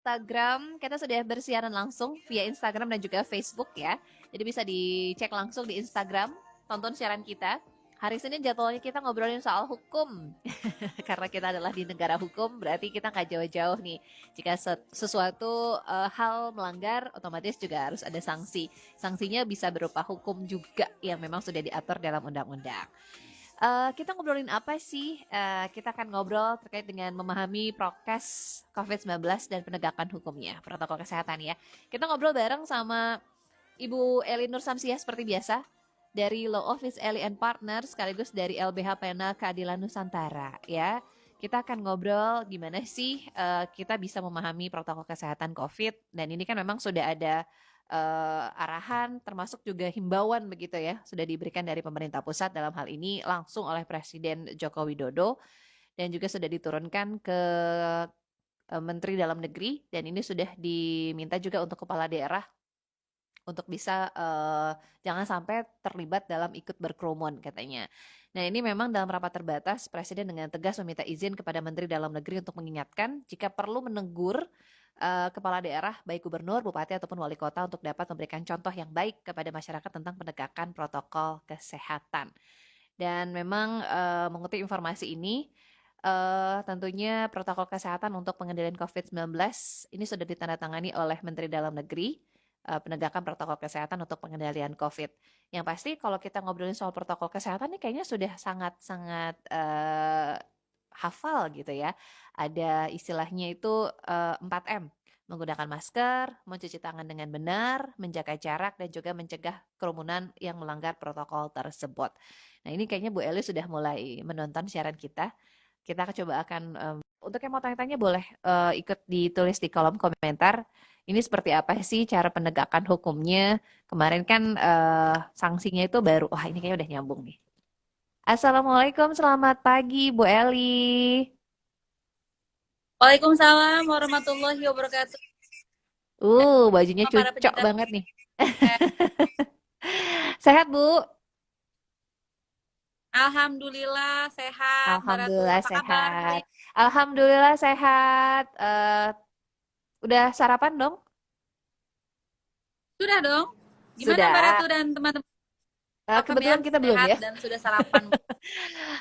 Instagram. Kita sudah bersiaran langsung via Instagram dan juga Facebook ya. Jadi bisa dicek langsung di Instagram, tonton siaran kita. Hari Senin jadwalnya kita ngobrolin soal hukum. Karena kita adalah di negara hukum, berarti kita nggak jauh-jauh nih. Jika sesuatu hal melanggar, otomatis juga harus ada sanksi. Sanksinya bisa berupa hukum juga yang memang sudah diatur dalam undang-undang. Kita ngobrolin apa sih? Kita akan ngobrol terkait dengan memahami prokes COVID-19 dan penegakan hukumnya, protokol kesehatan ya. Kita ngobrol bareng sama Ibu Eli Nur Samsiah seperti biasa dari Law Office Eli and Partners sekaligus dari LBH Pena Keadilan Nusantara ya. Kita akan ngobrol gimana sih kita bisa memahami protokol kesehatan COVID, dan ini kan memang sudah ada arahan termasuk juga himbauan begitu ya, sudah diberikan dari pemerintah pusat dalam hal ini langsung oleh Presiden Joko Widodo, dan juga sudah diturunkan ke Menteri Dalam Negeri, dan ini sudah diminta juga untuk kepala daerah untuk bisa jangan sampai terlibat dalam ikut berkerumun katanya. Nah, ini memang dalam rapat terbatas Presiden dengan tegas meminta izin kepada Menteri Dalam Negeri untuk mengingatkan jika perlu menegur kepala daerah baik gubernur, bupati ataupun wali kota untuk dapat memberikan contoh yang baik kepada masyarakat tentang penegakan protokol kesehatan. Dan memang mengutip informasi ini, tentunya protokol kesehatan untuk pengendalian COVID-19 ini sudah ditandatangani oleh Menteri Dalam Negeri, penegakan protokol kesehatan untuk pengendalian COVID. Yang pasti kalau kita ngobrolin soal protokol kesehatan ini kayaknya sudah sangat-sangat hafal gitu ya. Ada istilahnya itu 4M. Menggunakan masker, mencuci tangan dengan benar, menjaga jarak, dan juga mencegah kerumunan yang melanggar protokol tersebut. Nah, ini kayaknya Bu Eli sudah mulai menonton siaran kita. Kita coba akan, untuk yang mau tanya-tanya boleh ikut ditulis di kolom komentar. Ini seperti apa sih cara penegakan hukumnya? Kemarin kan sanksinya itu baru, wah ini kayaknya udah nyambung nih. Assalamualaikum, selamat pagi Bu Eli. Waalaikumsalam warahmatullahi wabarakatuh. Bajunya Sama para cocok pencinta banget nih. podcast. Sehat Bu? Alhamdulillah sehat, Mbak Ratu. Alhamdulillah Apa kabar hari sehat. ini? Alhamdulillah sehat. Udah sarapan dong? Sudah dong. Gimana Mbak Ratu Sudah. dan teman-teman? Welcome ya, Kebetulan kita belum sehat ya. dan sudah sarapan.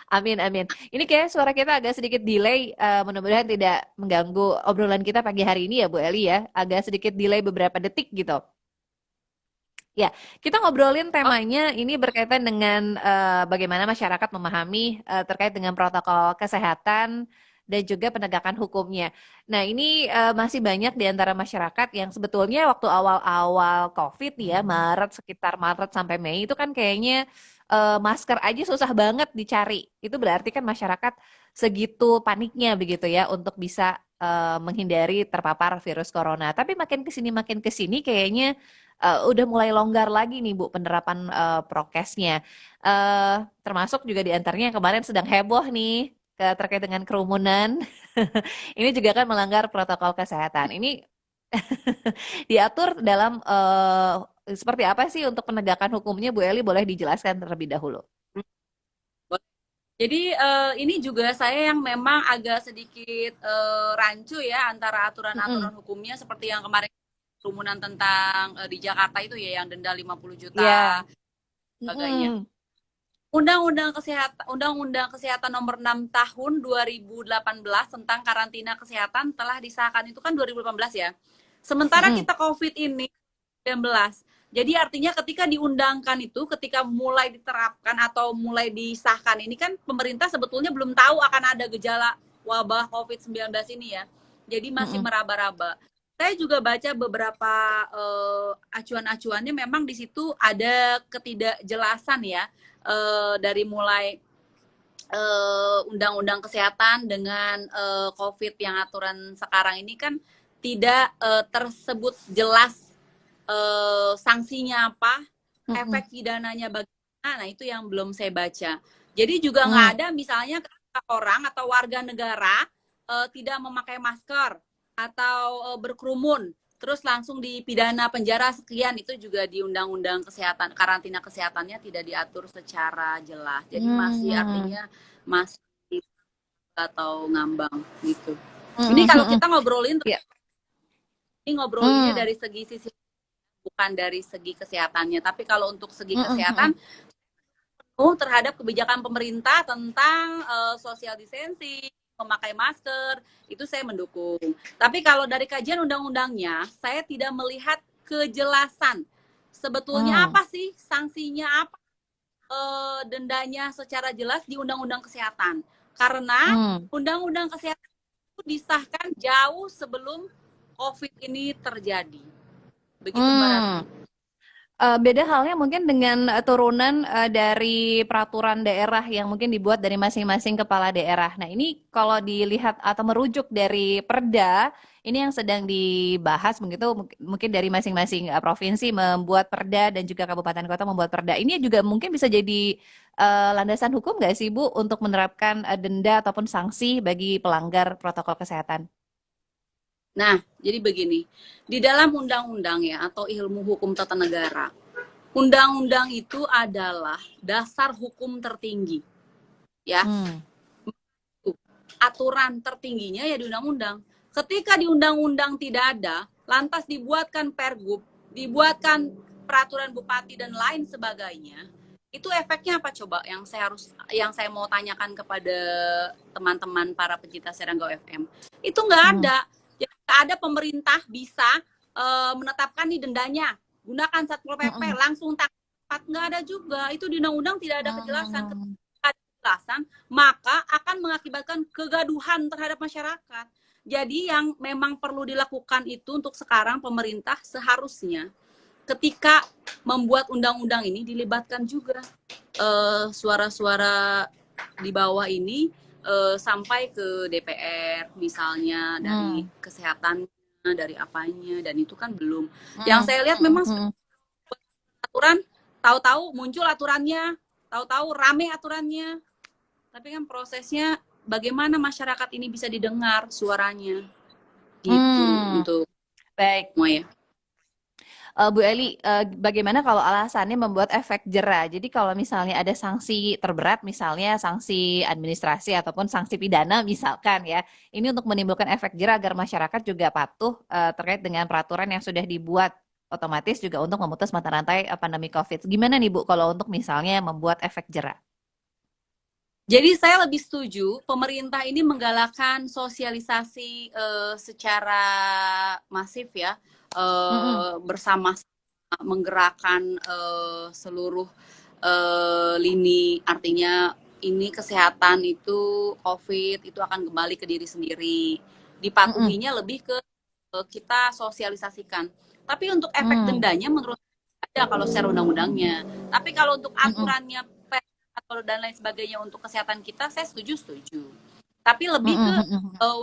Amin, amin. Ini kayak suara kita agak sedikit delay. Mudah-mudahan tidak mengganggu obrolan kita pagi hari ini ya Bu Eli ya. Agak sedikit delay beberapa detik gitu. Ya, kita ngobrolin Oh, temanya ini berkaitan dengan bagaimana masyarakat memahami terkait dengan protokol kesehatan dan juga penegakan hukumnya. Nah, ini masih banyak di antara masyarakat yang sebetulnya waktu awal-awal COVID ya, sekitar Maret sampai Mei itu kan kayaknya masker aja susah banget dicari. Itu berarti kan masyarakat segitu paniknya begitu ya untuk bisa menghindari terpapar virus corona. Tapi makin ke sini kayaknya udah mulai longgar lagi nih Bu penerapan prokesnya. Termasuk juga di antaranya yang kemarin sedang heboh nih terkait dengan kerumunan. Ini juga kan melanggar protokol kesehatan. Ini diatur dalam seperti apa sih untuk penegakan hukumnya Bu Eli, boleh dijelaskan terlebih dahulu? boleh. Jadi ini juga saya yang memang agak sedikit rancu ya antara Mm-mm. aturan-aturan hukumnya seperti yang kemarin kerumunan tentang di Jakarta itu ya yang denda 50 Ya. juta sebagainya. Mm-mm. Undang-Undang Kesehatan Nomor 6 Tahun 2018 tentang karantina kesehatan telah disahkan itu kan 2018 ya. Sementara Mm-mm. kita COVID ini 19. Jadi artinya ketika diundangkan itu, ketika mulai diterapkan atau mulai disahkan ini kan pemerintah sebetulnya belum tahu akan ada gejala wabah COVID-19 ini ya. Jadi masih Mm-mm. meraba-raba. Saya juga baca beberapa acuan-acuannya, memang di situ ada ketidakjelasan ya, dari mulai undang-undang kesehatan dengan COVID yang aturan sekarang ini kan tidak tersebut jelas sanksinya apa, Mm-mm. efek pidananya bagaimana. Nah itu yang belum saya baca. Jadi juga nggak Mm. ada misalnya orang atau warga negara tidak memakai masker atau berkerumun terus langsung dipidana penjara sekian, itu juga di undang-undang kesehatan karantina kesehatannya tidak diatur secara jelas. Jadi masih Mm. artinya masih atau ngambang gitu. Ini Mm-mm. kalau Mm-mm. kita ngobrolin Ya. Ini ngobrolinnya Hmm. dari sisi bukan dari segi kesehatannya. Tapi kalau untuk segi Mm-mm, kesehatan, mm-mm. terhadap kebijakan pemerintah tentang social distancing, memakai masker, itu saya mendukung. Tapi kalau dari kajian undang-undangnya, saya tidak melihat kejelasan. Sebetulnya Hmm. apa sih sanksinya, apa dendanya secara jelas di Undang-Undang Kesehatan. Karena Hmm. Undang-Undang Kesehatan itu disahkan jauh sebelum COVID ini terjadi. Begitu Mbak Ratri. Hmm. Beda halnya mungkin dengan turunan dari peraturan daerah yang mungkin dibuat dari masing-masing kepala daerah. Nah, ini kalau dilihat atau merujuk dari Perda, ini yang sedang dibahas begitu mungkin dari masing-masing provinsi membuat Perda dan juga kabupaten kota membuat Perda. Ini juga mungkin bisa jadi landasan hukum nggak sih Bu untuk menerapkan denda ataupun sanksi bagi pelanggar protokol kesehatan? Nah, jadi begini, di dalam undang-undang ya atau ilmu hukum tata negara, undang-undang itu adalah dasar hukum tertinggi, ya. Hmm. Aturan tertingginya ya di undang-undang. Ketika di undang-undang tidak ada, lantas dibuatkan pergub, dibuatkan peraturan bupati dan lain sebagainya, itu efeknya apa coba yang saya mau tanyakan kepada teman-teman para pecinta Serangga FM. Itu nggak Hmm. ada. Jadi nggak ada pemerintah bisa menetapkan nih dendanya, gunakan Satpol PP Hmm. langsung tangkap, nggak ada juga. Itu di undang-undang tidak ada kejelasan. Hmm. Kejelasan, maka akan mengakibatkan kegaduhan terhadap masyarakat. Jadi yang memang perlu dilakukan itu untuk sekarang pemerintah seharusnya ketika membuat undang-undang ini dilibatkan juga suara-suara di bawah ini sampai ke DPR misalnya dari Hmm. kesehatan dari apanya dan itu kan belum. Yang Hmm. saya lihat Hmm. memang Hmm. aturan tahu-tahu muncul aturannya, tahu-tahu rame aturannya. Tapi kan prosesnya bagaimana masyarakat ini bisa didengar suaranya gitu Hmm. untuk Baik. semua ya. Bu Eli, bagaimana kalau alasannya membuat efek jera? Jadi kalau misalnya ada sanksi terberat, misalnya sanksi administrasi ataupun sanksi pidana misalkan ya, ini untuk menimbulkan efek jera agar masyarakat juga patuh terkait dengan peraturan yang sudah dibuat, otomatis juga untuk memutus mata rantai pandemi COVID. Gimana nih Bu kalau untuk misalnya membuat efek jera? Jadi saya lebih setuju pemerintah ini menggalakkan sosialisasi secara masif ya, Mm-mm. bersama menggerakkan seluruh lini, artinya ini kesehatan itu COVID itu akan kembali ke diri sendiri. Mm-mm. Dipatuhinya lebih ke kita sosialisasikan. Tapi untuk efek Mm. dendanya menurut saya ada kalau secara undang-undangnya. Tapi kalau untuk Mm-mm. aturannya atau dan lain sebagainya untuk kesehatan kita, saya setuju. Tapi lebih ke Mm-mm. Mm-mm.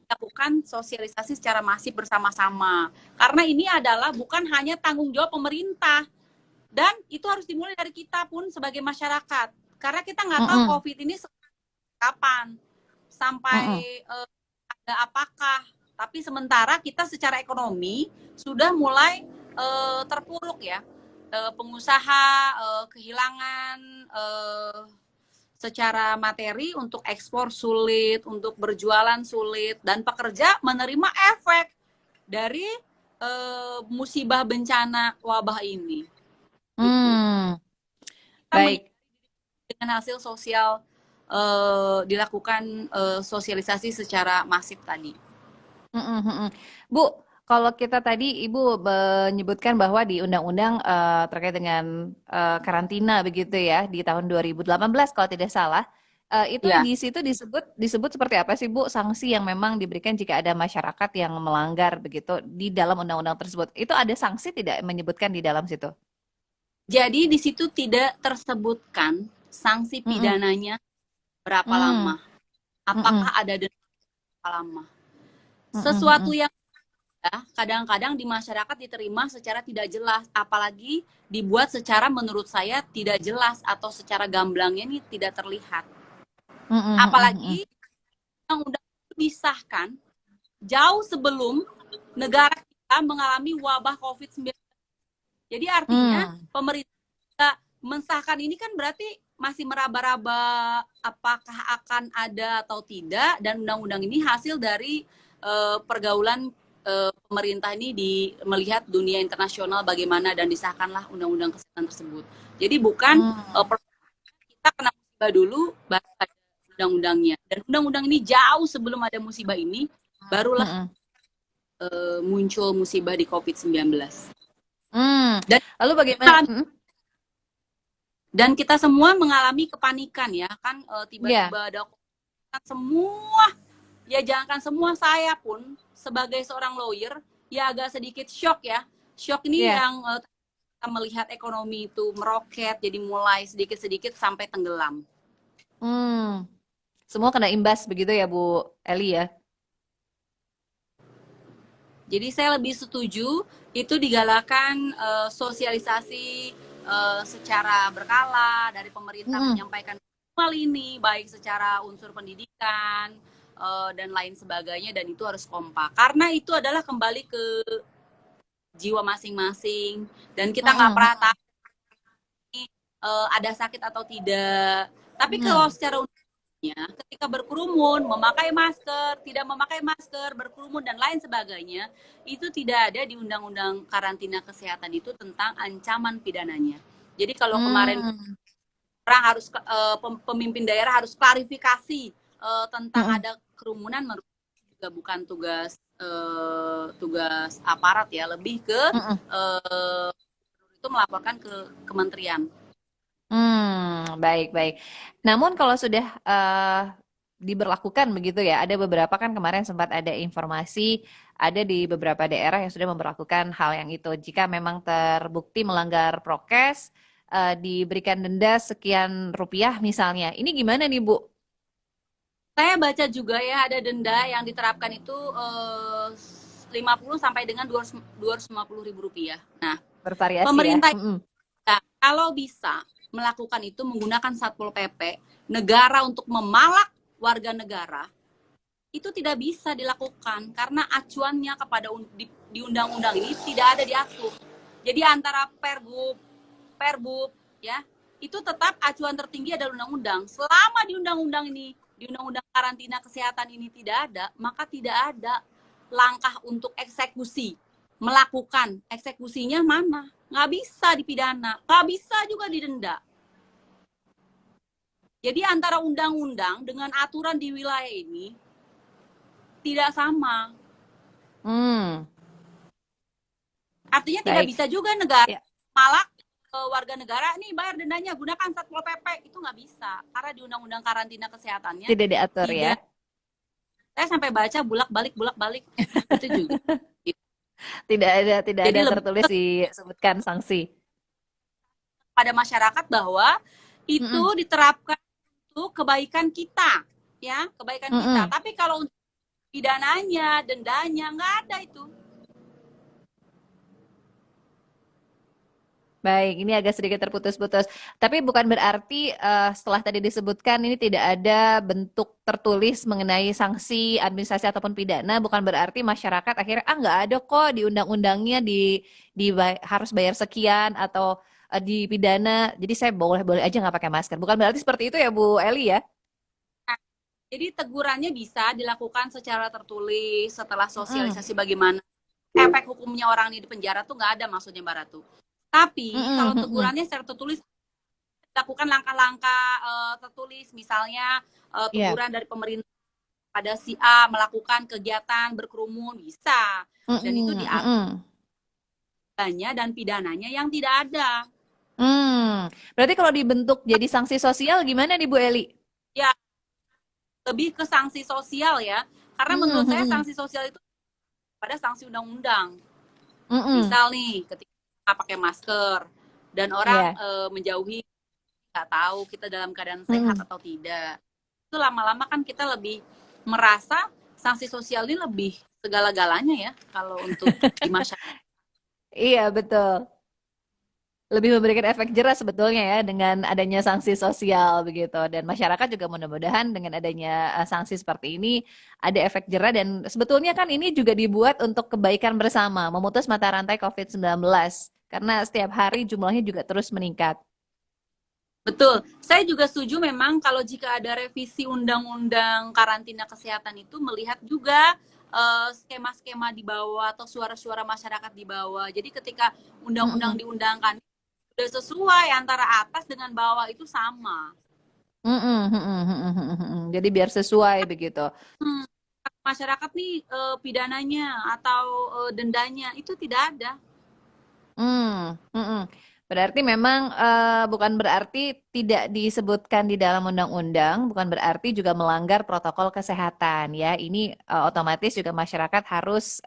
lakukan sosialisasi secara masif bersama-sama. Karena ini adalah bukan hanya tanggung jawab pemerintah, dan itu harus dimulai dari kita pun sebagai masyarakat. Karena kita nggak tahu Mm-mm. COVID ini kapan, Mm-mm. sampai ada apakah. Tapi sementara kita secara ekonomi sudah mulai terpuruk ya. Pengusaha kehilangan secara materi untuk ekspor sulit, untuk berjualan sulit, dan pekerja menerima efek dari musibah bencana wabah ini. Gitu. Hmm. Kita Baik. dengan hasil sosial dilakukan sosialisasi secara masif tadi. Mm-mm, mm-mm. Bu, kalau kita tadi Ibu menyebutkan bahwa di undang-undang terkait dengan karantina begitu ya di tahun 2018 kalau tidak salah, itu Ya, di situ disebut disebut seperti apa sih Bu sanksi yang memang diberikan jika ada masyarakat yang melanggar begitu di dalam undang-undang tersebut. Itu ada sanksi tidak menyebutkan di dalam situ? jadi di situ tidak tersebutkan sanksi Mm-mm. pidananya berapa Mm. lama, apakah Mm-mm. ada denda berapa lama. Mm-mm. Sesuatu Mm-mm. yang kadang-kadang di masyarakat diterima secara tidak jelas, apalagi dibuat secara menurut saya tidak jelas atau secara gamblangnya ini tidak terlihat. Mm-mm. Mm-mm. Apalagi undang-undang itu disahkan jauh sebelum negara kita mengalami wabah COVID-19. Jadi artinya Mm. pemerintah mensahkan ini kan berarti masih meraba-raba apakah akan ada atau tidak, dan undang-undang ini hasil dari pergaulan pemerintah ini melihat dunia internasional bagaimana dan disahkanlah undang-undang kesehatan tersebut. Jadi bukan kita kena musibah dulu baru ada undang-undangnya. Dan undang-undang ini jauh sebelum ada musibah ini barulah muncul musibah di COVID-19. Dan Lalu bagaimana? Dan kita semua mengalami kepanikan ya kan, tiba-tiba ada kan semua, ya jangankan semua, saya pun sebagai seorang lawyer ya agak sedikit shock ya. Shock ini yang kita melihat ekonomi itu meroket, jadi mulai sedikit-sedikit sampai tenggelam. Semua kena imbas begitu ya Bu Eli ya? Jadi saya lebih setuju itu digalakan sosialisasi secara berkala dari pemerintah menyampaikan hal ini, baik secara unsur pendidikan dan lain sebagainya, dan itu harus kompak. Karena itu adalah kembali ke jiwa masing-masing, dan kita nggak pernah tahu ada sakit atau tidak. Tapi kalau secara ketika berkerumun, memakai masker, tidak memakai masker, berkerumun dan lain sebagainya, itu tidak ada di Undang-Undang Karantina Kesehatan itu tentang ancaman pidananya. Jadi kalau kemarin orang harus pemimpin daerah harus klarifikasi tentang ada kerumunan, menurut juga bukan tugas aparat ya, lebih ke itu melaporkan ke kementerian. Baik. Namun kalau sudah diberlakukan begitu ya, ada beberapa kan kemarin sempat ada informasi, ada di beberapa daerah yang sudah memberlakukan hal yang itu. Jika memang terbukti melanggar prokes, diberikan denda sekian rupiah misalnya. Ini gimana nih Bu? Saya baca juga ya ada denda yang diterapkan itu 50 sampai dengan 250 ribu rupiah. Nah, bervariasi pemerintah ya. Kalau bisa melakukan itu menggunakan Satpol PP, negara untuk memalak warga negara, itu tidak bisa dilakukan karena acuannya kepada di undang-undang ini tidak ada diatur. Jadi antara Perbub ya, itu tetap acuan tertinggi adalah undang-undang. Selama di undang-undang ini, di undang-undang karantina kesehatan ini tidak ada, maka tidak ada langkah untuk eksekusi. Melakukan eksekusinya mana? Nggak bisa dipidana, nggak bisa juga didenda. Jadi antara undang-undang dengan aturan di wilayah ini tidak sama. Artinya tidak bisa juga negara malak warga negara nih bayar dendanya gunakan Satpol PP, itu nggak bisa karena di undang-undang karantina kesehatannya tidak diatur ya. Saya sampai baca bulak-balik itu juga. Tidak ada tertulis disebutkan sanksi pada masyarakat bahwa itu diterapkan untuk kebaikan kita, ya kebaikan kita. Tapi kalau untuk pidananya, dendanya nggak ada itu. Baik, ini agak sedikit terputus-putus. Tapi bukan berarti setelah tadi disebutkan ini tidak ada bentuk tertulis mengenai sanksi administrasi ataupun pidana. Bukan berarti masyarakat akhirnya nggak ada kok di undang-undangnya harus bayar sekian atau dipidana. Jadi saya boleh aja nggak pakai masker. Bukan berarti seperti itu ya Bu Eli ya? Jadi tegurannya bisa dilakukan secara tertulis setelah sosialisasi bagaimana efek hukumnya orang ini di penjara tuh nggak ada maksudnya Mbak Ratu. Tapi kalau tegurannya secara tertulis lakukan langkah-langkah tertulis, misalnya teguran dari pemerintah pada si A melakukan kegiatan berkerumun bisa, dan itu diatur dan pidananya yang tidak ada. Berarti kalau dibentuk jadi sanksi sosial gimana nih Bu Eli? Ya lebih ke sanksi sosial ya, karena menurut saya sanksi sosial itu pada sanksi undang-undang. Misal nih ketika pakai masker dan orang menjauhi, nggak tahu kita dalam keadaan sehat atau tidak, itu lama-lama kan kita lebih merasa sanksi sosial ini lebih segala-galanya ya kalau untuk di masyarakat. Iya betul, lebih memberikan efek jerah sebetulnya ya dengan adanya sanksi sosial begitu, dan masyarakat juga mudah-mudahan dengan adanya sanksi seperti ini ada efek jerah, dan sebetulnya kan ini juga dibuat untuk kebaikan bersama, memutus mata rantai COVID-19 karena setiap hari jumlahnya juga terus meningkat. Betul, saya juga setuju memang kalau jika ada revisi undang-undang karantina kesehatan itu melihat juga skema-skema di bawah atau suara-suara masyarakat di bawah. Jadi ketika undang-undang Mm-mm. diundangkan udah sesuai antara atas dengan bawah itu sama. Mm-mm, mm-mm, mm-mm, mm-mm. Jadi biar sesuai begitu. Hmm, masyarakat nih pidananya atau dendanya itu tidak ada. Hmm, mm-mm. Berarti memang bukan berarti tidak disebutkan di dalam undang-undang, bukan berarti juga melanggar protokol kesehatan ya. Ini otomatis juga masyarakat harus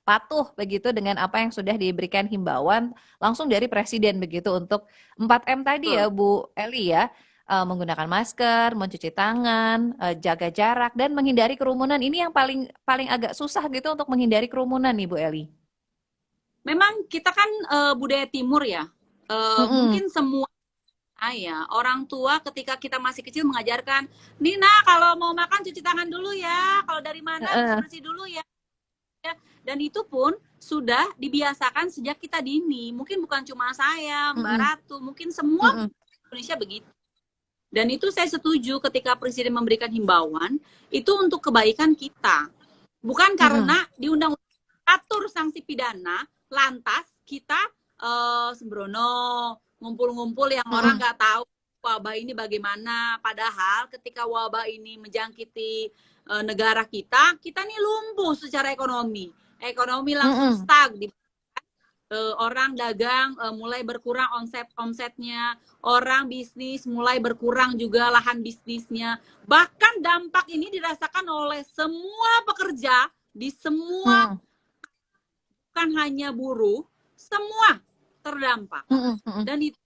patuh begitu dengan apa yang sudah diberikan himbauan langsung dari presiden begitu untuk 4M tadi ya Betul. Bu Eli ya. Menggunakan masker, mencuci tangan, jaga jarak dan menghindari kerumunan. Ini yang paling paling agak susah gitu untuk menghindari kerumunan nih Bu Eli. Memang kita kan budaya timur ya. Mm-mm. Mungkin semua ya, orang tua ketika kita masih kecil mengajarkan, Nina kalau mau makan cuci tangan dulu ya, kalau dari mana Heeh. bersih-bersih dulu ya. Dan itu pun sudah dibiasakan sejak kita dini. Mungkin bukan cuma saya, Mbak Mm-mm. Ratu, mungkin semua Mm-mm. Indonesia begitu. Dan itu saya setuju ketika Presiden memberikan himbauan, itu untuk kebaikan kita. Bukan Mm-mm. karena di undang-undang atur sanksi pidana, lantas kita sembrono, ngumpul-ngumpul yang orang Mm-mm. nggak tahu wabah ini bagaimana. Padahal ketika wabah ini menjangkiti negara kita, kita nih lumpuh secara ekonomi. Ekonomi langsung Mm-mm. stuck, orang dagang mulai berkurang omsetnya, orang bisnis mulai berkurang juga lahan bisnisnya. Bahkan dampak ini dirasakan oleh semua pekerja di semua, Mm-mm. bukan hanya buruh, semua terdampak. Mm-mm. Mm-mm. Dan itu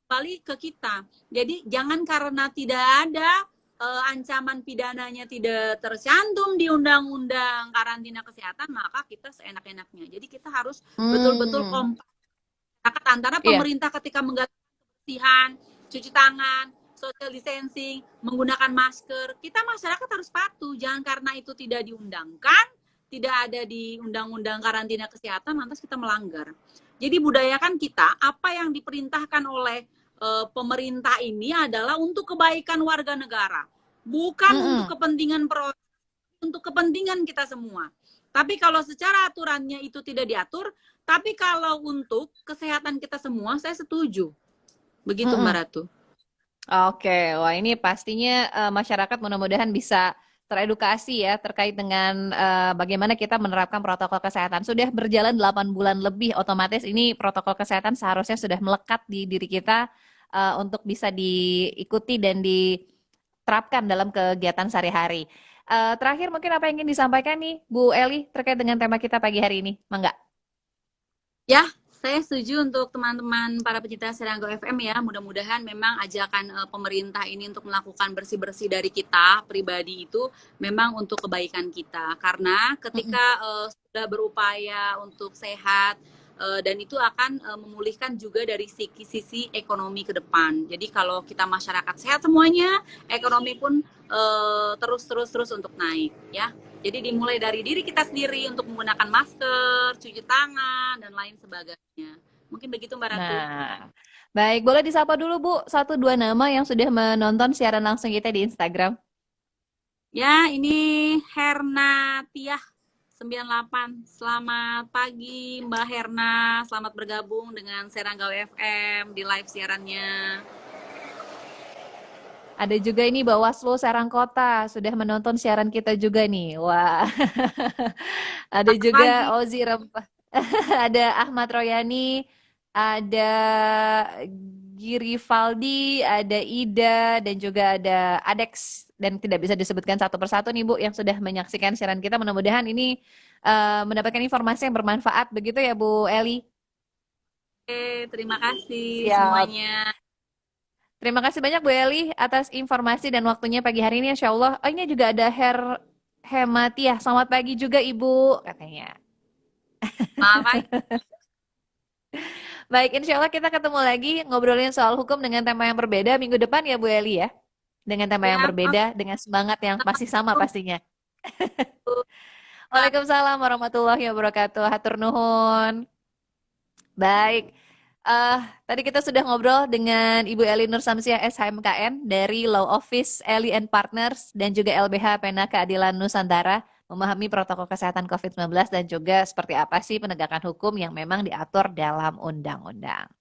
kembali ke kita. Jadi jangan karena tidak ada ancaman pidananya tidak tercantum di undang-undang karantina kesehatan, maka kita seenak-enaknya. Jadi kita harus betul-betul Mm. kompak antara Iya. pemerintah ketika mengganti kebersihan, cuci tangan, social distancing, menggunakan masker. Kita masyarakat harus patuh. Jangan karena itu tidak diundangkan, tidak ada di undang-undang karantina kesehatan, lantas kita melanggar. Jadi budayakan kita, apa yang diperintahkan oleh pemerintah ini adalah untuk kebaikan warga negara. Bukan untuk Mm-mm. kepentingan untuk kepentingan kita semua. Tapi kalau secara aturannya itu tidak diatur, tapi kalau untuk kesehatan kita semua, saya setuju. Begitu Mbak Mm-mm. Ratu. Oke, wah ini pastinya masyarakat mudah-mudahan bisa teredukasi ya terkait dengan bagaimana kita menerapkan protokol kesehatan. Sudah berjalan 8 bulan lebih, otomatis ini protokol kesehatan seharusnya sudah melekat di diri kita untuk bisa diikuti dan diterapkan dalam kegiatan sehari-hari. Terakhir mungkin apa yang ingin disampaikan nih Bu Eli terkait dengan tema kita pagi hari ini? Mangga. Ya, saya setuju untuk teman-teman para pecinta Serangga FM ya. Mudah-mudahan memang ajakan pemerintah ini untuk melakukan bersih-bersih dari kita pribadi itu memang untuk kebaikan kita. Karena Mm-mm. ketika sudah berupaya untuk sehat dan itu akan memulihkan juga dari sisi ekonomi ke depan. Jadi kalau kita masyarakat sehat semuanya, ekonomi pun terus untuk naik ya. Jadi dimulai dari diri kita sendiri untuk menggunakan masker, cuci tangan, dan lain sebagainya. Mungkin begitu Mbak Ratu. Nah, baik, boleh disapa dulu Bu, satu dua nama yang sudah menonton siaran langsung kita di Instagram. Ya, ini Herna Tiah 98. Selamat pagi Mbak Herna, selamat bergabung dengan Serangga FM di live siarannya. Ada juga ini Bawaslu Serang Kota, sudah menonton siaran kita juga nih. Wah, ada Selamat pagi. juga Ozi Rempah, ada Ahmad Royani, ada Giri Valdi, ada Ida, dan juga ada Adex. Dan tidak bisa disebutkan satu persatu nih Bu, yang sudah menyaksikan siaran kita. Mudah-mudahan ini mendapatkan informasi yang bermanfaat. Begitu ya Bu Eli? Oke, terima kasih Siap. semuanya. Terima kasih banyak Bu Eli atas informasi dan waktunya pagi hari ini. Insya Allah. Oh, ini juga ada Hematiah. Selamat pagi juga Ibu, katanya. Selamat pagi. Baik, insya Allah kita ketemu lagi ngobrolin soal hukum dengan tema yang berbeda minggu depan ya Bu Eli ya. Dengan tema yang Ya, berbeda, dengan semangat yang masih sama Assalamualaikum. pastinya. Waalaikumsalam warahmatullahi wabarakatuh. Hatur nuhun. Baik. Eh, Tadi kita sudah ngobrol dengan Ibu Eli Nur Samsiah SHMKN dari Law Office Eli and Partners dan juga LBH Pena Keadilan Nusantara. memahami protokol kesehatan COVID-19 dan juga seperti apa sih penegakan hukum yang memang diatur dalam undang-undang.